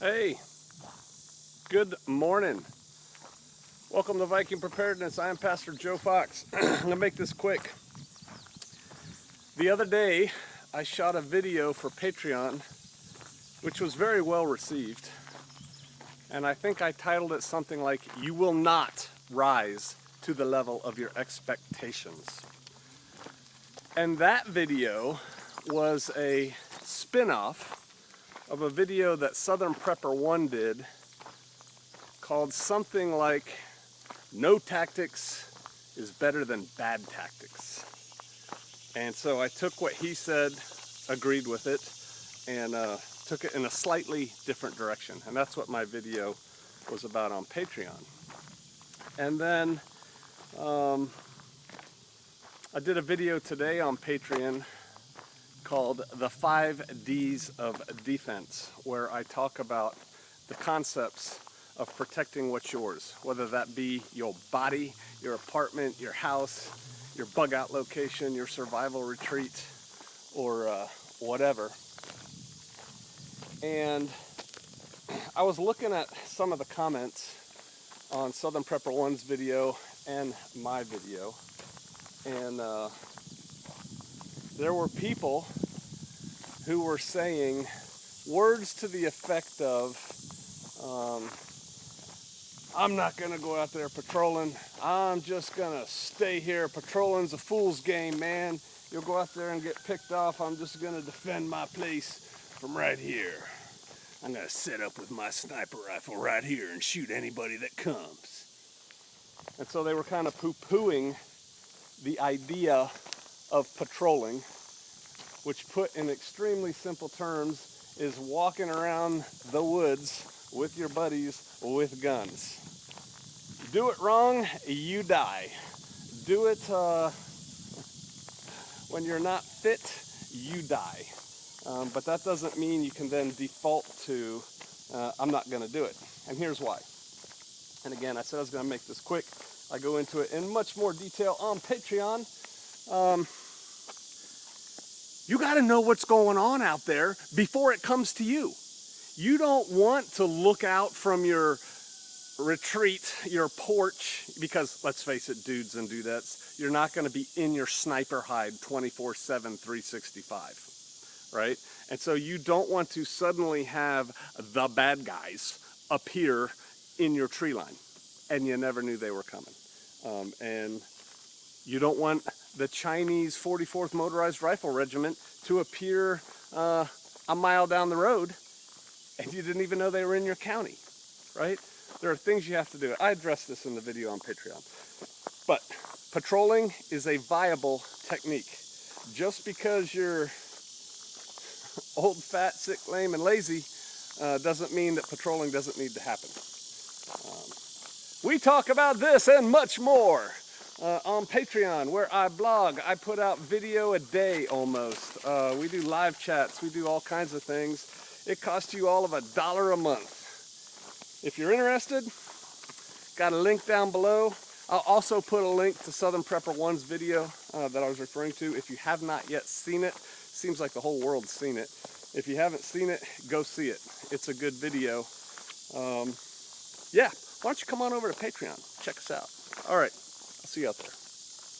Hey, good morning. Welcome to Viking Preparedness. I am Pastor Joe Fox. I'm going to make this quick. The other day, I shot a video for Patreon, which was very well received. And I think I titled it something like, "You Will Not Rise to the Level of Your Expectations." And that video was a spin-off of a video that Southern Prepper 1 did called something like "No Tactics is Better Than Bad Tactics." And so I took what he said, agreed with it, and took it in a slightly different direction. And that's what my video was about on Patreon. And then I did a video today on Patreon called The 5 Ds of Defense, where I talk about the concepts of protecting what's yours, whether that be your body, your apartment, your house, your bug out location, your survival retreat, or whatever. And I was looking at some of the comments on Southern Prepper 1's video and my video, and there were people who were saying words to the effect of, "I'm not gonna go out there patrolling. I'm just gonna stay here. Patrolling's a fool's game, man. You'll go out there and get picked off. I'm just gonna defend my place from right here. I'm gonna set up with my sniper rifle right here and shoot anybody that comes." And so they were kind of poo-pooing the idea of patrolling, which put in extremely simple terms is walking around the woods with your buddies with guns. Do it wrong, you die. Do it when you're not fit, you die. But that doesn't mean you can then default to, I'm not gonna do it. And here's why. And again, I said I was gonna make this quick. I go into it in much more detail on Patreon. You got to know what's going on out there before it comes to you. You don't want to look out from your retreat, your porch, because let's face it, dudes and dudettes, you're not going to be in your sniper hide 24/7, 365, right? And so you don't want to suddenly have the bad guys appear in your tree line, and you never knew they were coming. And you don't want the Chinese 44th Motorized Rifle Regiment to appear a mile down the road and you didn't even know they were in your county, right? There are things you have to do. I addressed this in the video on Patreon. But patrolling is a viable technique. Just because you're old, fat, sick, lame, and lazy doesn't mean that patrolling doesn't need to happen. We talk about this and much more on Patreon, where I blog. I put out video a day almost. We do live chats. We do all kinds of things. It costs you all of $1 a month. If you're interested, got a link down below. I'll also put a link to Southern Prepper 1's video that I was referring to. If you have not yet seen it, seems like the whole world's seen it. If you haven't seen it, go see it. It's a good video. Yeah, why don't you come on over to Patreon? Check us out. All right. I'll see you out there.